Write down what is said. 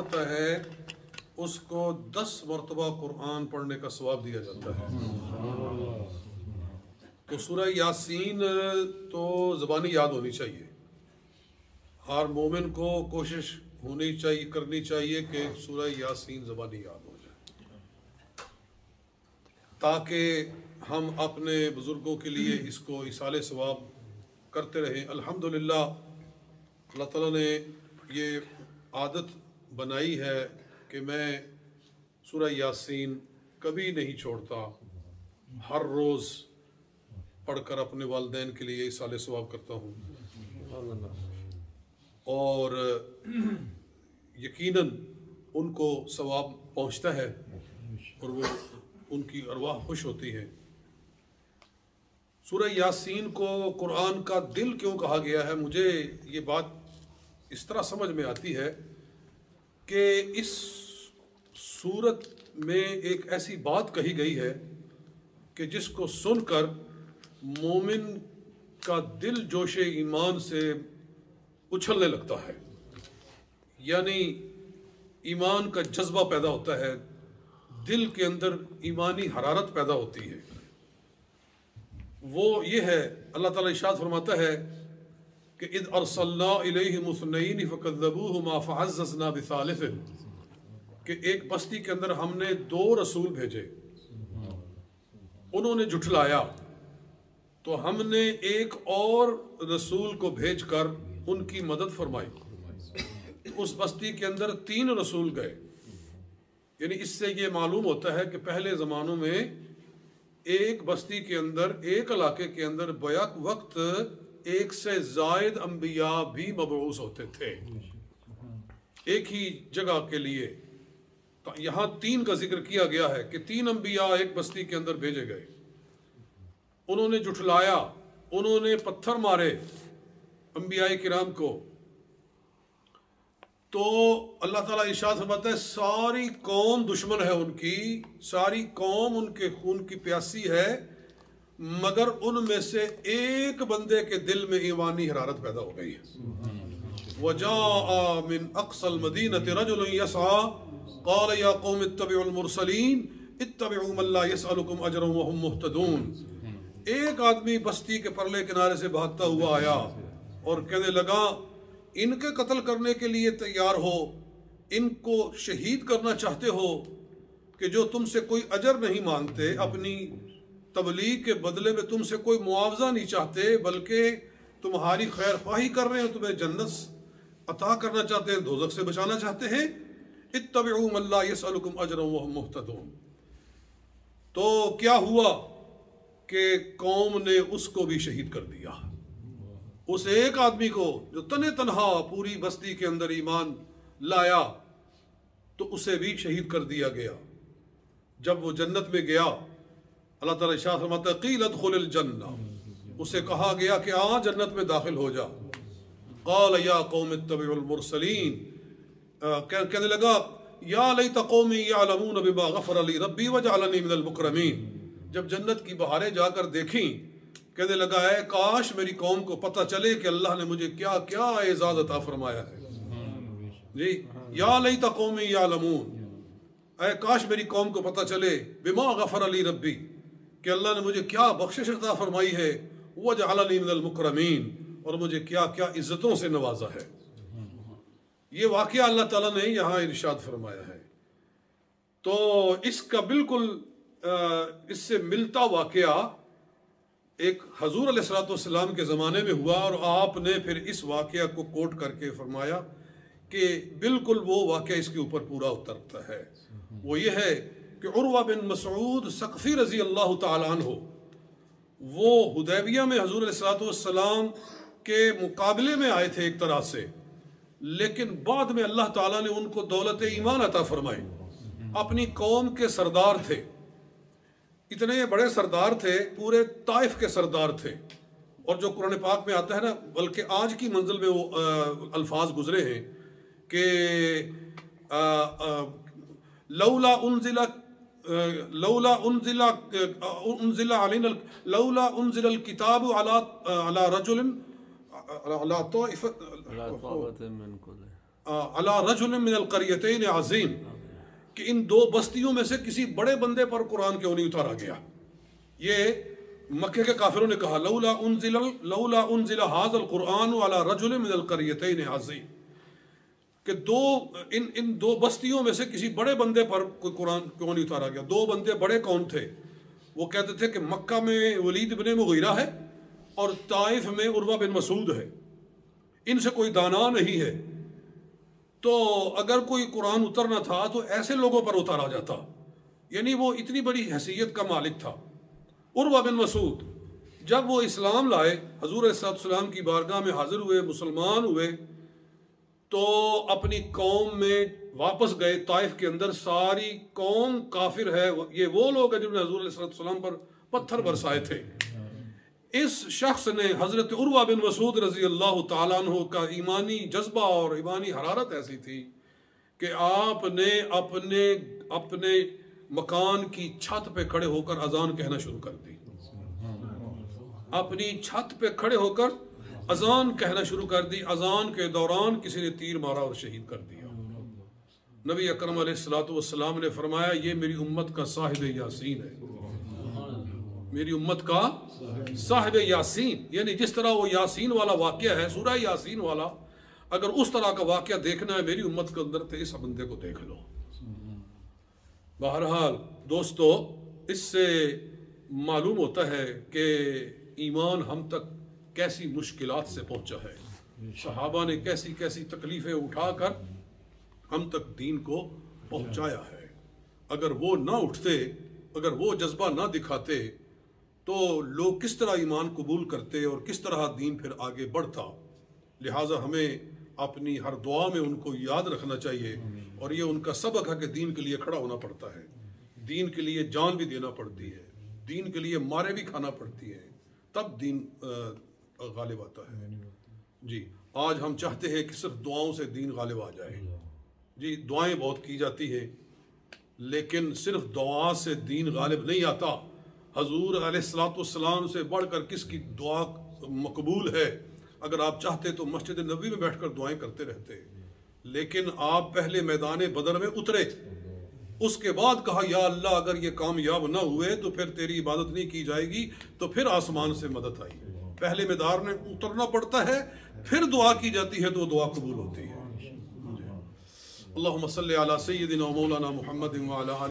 پڑھتا ہے اس کو 10 مرتبہ قرآن پڑھنے کا ثواب دیا جاتا ہے۔ تو سورہ یاسین تو زبانی یاد ہونی چاہیے، ہر مومن کو کوشش کرنی چاہیے کہ سورہ یاسین زبانی یاد ہو جائے، تاکہ ہم اپنے بزرگوں کے لیے اس کو ایصال ثواب کرتے رہیں۔ الحمدللہ اللہ تعالیٰ نے یہ عادت بنائی ہے کہ میں سورہ یاسین کبھی نہیں چھوڑتا، ہر روز پڑھ کر اپنے والدین کے لیے ایصال ثواب کرتا ہوں، اور یقیناً ان کو ثواب پہنچتا ہے اور وہ ان کی ارواح خوش ہوتی ہے۔ سورہ یاسین کو قرآن کا دل کیوں کہا گیا ہے؟ مجھے یہ بات اس طرح سمجھ میں آتی ہے کہ اس سورت میں ایک ایسی بات کہی گئی ہے کہ جس کو سن کر مومن کا دل جوش ایمان سے اچھلنے لگتا ہے، یعنی ایمان کا جذبہ پیدا ہوتا ہے، دل کے اندر ایمانی حرارت پیدا ہوتی ہے۔ وہ یہ ہے، اللہ تعالیٰ ارشاد فرماتا ہے کہ اذ ارسلنا الیہم اثنین فکذبوہما فعززنا بثالث، کہ ایک بستی کے اندر ہم نے 2 رسول بھیجے، انہوں نے جھٹلایا، تو ہم نے ایک اور رسول کو بھیج کر ان کی مدد فرمائی، اس بستی کے اندر 3 رسول گئے۔ یعنی اس سے یہ معلوم ہوتا ہے کہ پہلے زمانوں میں ایک بستی کے اندر، ایک علاقے کے اندر بیک وقت 1 سے زائد انبیاء بھی مبعوث ہوتے تھے ایک ہی جگہ کے لیے۔ تو یہاں 3 کا ذکر کیا گیا ہے کہ 3 انبیاء ایک بستی کے اندر بھیجے گئے، انہوں نے جھٹلایا، انہوں نے پتھر مارے انبیاء کرام کو، تو اللہ تعالیٰ ارشاد فرماتا ہے ساری قوم دشمن ہے ان کی، ساری قوم ان کے خون کی پیاسی ہے، مگر ان میں سے ایک بندے کے دل میں ایمانی حرارت پیدا ہو گئی ہے۔ وَجَاءَ مِنْ أَقْصَى الْمَدِينَةِ رَجُلٌ يَسْعَىٰ قَالَ يَا قَوْمِ اتَّبِعُوا الْمُرْسَلِينَ اتَّبِعُوا مَن لَّا يَسْأَلُكُمْ أَجْرًا وَهُم مُّهْتَدُونَ۔ ایک آدمی بستی کے پرلے کنارے سے بھاگتا ہوا آیا اور کہنے لگا ان کے قتل کرنے کے لیے تیار ہو، ان کو شہید کرنا چاہتے ہو کہ جو تم سے کوئی اجر نہیں مانگتے، اپنی تبلیغ کے بدلے میں تم سے کوئی معاوضہ نہیں چاہتے، بلکہ تمہاری خیر خواہی کر رہے ہیں، تمہیں جنت عطا کرنا چاہتے ہیں، دوزخ سے بچانا چاہتے ہیں۔ اتبعوا من لا يسألكم اجرا وهم مهتدون۔ تو کیا ہوا کہ قوم نے اس کو بھی شہید کر دیا، اس ایک آدمی کو جو تنہا پوری بستی کے اندر ایمان لایا، تو اسے بھی شہید کر دیا گیا۔ جب وہ جنت میں گیا، اللہ تعالیٰ ارشاد فرماتا ہے قیل ادخل الجنہ، اسے کہا گیا کہ جنت میں داخل ہو جا۔ قال یا قوم اتبعوا المرسلین، کہنے لگا یا لیت قومی یعلمون بما غفر لی ربی وجعلنی من المکرمین۔ جب جنت کی بہاریں جا کر دیکھیں، کہنے لگا اے کاش میری قوم کو پتہ چلے کہ اللہ نے مجھے کیا کیا اعزاز عطا فرمایا ہے۔ جی یا لیت قومی یعلمون، اے کاش میری قوم کو پتہ چلے بما غفر لی ربی، کہ اللہ نے مجھے کیا بخشش عطا فرمائی ہے، وجعلنی من المکرمین، اور مجھے کیا کیا عزتوں سے نوازا ہے۔ یہ واقعہ اللہ تعالیٰ نے یہاں ارشاد فرمایا ہے۔ تو اس کا بالکل اس سے ملتا واقعہ ایک حضور علیہ السلام کے زمانے میں ہوا، اور آپ نے پھر اس واقعہ کو کوٹ کر کے فرمایا کہ بالکل وہ واقعہ اس کے اوپر پورا اترتا ہے۔ وہ یہ ہے کہ عروہ بن مسعود ثقفی رضی اللہ تعالیٰ عنہ، وہ حدیبیہ میں حضور علیہ السلام کے مقابلے میں آئے تھے ایک طرح سے، لیکن بعد میں اللہ تعالیٰ نے ان کو دولت ایمان عطا فرمائی۔ اپنی قوم کے سردار تھے، اتنے بڑے سردار تھے، پورے طائف کے سردار تھے، اور جو قرآن پاک میں آتا ہے نا، بلکہ آج کی منزل میں وہ الفاظ گزرے ہیں کہ لولا انزل الکتاب علی رجل علی طائفۃ من کل، علی رجل من القریتین عظیم، کہ ان دو بستیوں میں سے کسی بڑے بندے پر قرآن کیوں نہیں اتارا گیا. یہ مکے کے کافروں نے کہا لولا انزل ھذا القرآن علی رجل من القریتین عظیم، کہ ان دو بستیوں میں سے کسی بڑے بندے پر کوئی قرآن کیوں نہیں اتارا گیا. دو بندے بڑے کون تھے؟ وہ کہتے تھے کہ مکہ میں ولید بن مغیرہ ہے اور طائف میں عروہ بن مسعود ہے، ان سے کوئی دانا نہیں ہے. تو اگر کوئی قرآن اترنا تھا تو ایسے لوگوں پر اتارا جاتا، یعنی وہ اتنی بڑی حیثیت کا مالک تھا. عروہ بن مسعود جب وہ اسلام لائے، حضور علیہ السلام کی بارگاہ میں حاضر ہوئے، مسلمان ہوئے، تو اپنی قوم میں واپس گئے. طائف کے اندر ساری قوم کافر ہے، یہ وہ لوگ ہیں جنہوں نے حضور علیہ السلام پر پتھر برسائے تھے. اس شخص نے، حضرت عروہ بن مسعود رضی اللہ تعالیٰ عنہ کا ایمانی جذبہ اور ایمانی حرارت ایسی تھی کہ آپ نے اپنے مکان کی چھت پہ کھڑے ہو کر اذان کہنا شروع کر دی. اپنی چھت پہ کھڑے ہو کر اذان کہنا شروع کر دی. اذان کے دوران کسی نے تیر مارا اور شہید کر دیا. نبی اکرم علیہ السلام نے فرمایا یہ میری امت کا صاحب یاسین ہے، میری امت کا صاحب یاسین. یعنی جس طرح وہ یاسین والا واقعہ ہے، سورہ یاسین والا، اگر اس طرح کا واقعہ دیکھنا ہے میری امت کے اندر تو اس بندے کو دیکھ لو. بہرحال دوستو، اس سے معلوم ہوتا ہے کہ ایمان ہم تک کیسی مشکلات سے پہنچا ہے. صحابہ نے کیسی کیسی تکلیفیں اٹھا کر ہم تک دین کو پہنچایا ہے. اگر وہ نہ اٹھتے، اگر وہ جذبہ نہ دکھاتے تو لوگ کس طرح ایمان قبول کرتے اور کس طرح دین پھر آگے بڑھتا. لہٰذا ہمیں اپنی ہر دعا میں ان کو یاد رکھنا چاہیے، اور یہ ان کا سبق ہے کہ دین کے لیے کھڑا ہونا پڑتا ہے، دین کے لیے جان بھی دینا پڑتی ہے، دین کے لیے مارے بھی کھانا پڑتی ہے، تب دین غالب آتا ہے. جی آج ہم چاہتے ہیں کہ صرف دعاؤں سے دین غالب آ جائے. جی دعائیں بہت کی جاتی ہیں، لیکن صرف دعا سے دین غالب نہیں آتا. حضور علیہ السلام سے بڑھ کر کس کی دعا مقبول ہے؟ اگر آپ چاہتے تو مسجد نبوی میں بیٹھ کر دعائیں کرتے رہتے، لیکن آپ پہلے میدان بدر میں اترے، اس کے بعد کہا یا اللہ اگر یہ کامیاب نہ ہوئے تو پھر تیری عبادت نہیں کی جائے گی. تو پھر آسمان سے مدد آئی. پہلے میدان میں اترنا پڑتا ہے، پھر دعا کی جاتی ہے تو دعا قبول ہوتی ہے. اللہم صلی علی سیدنا و مولانا محمد وعلی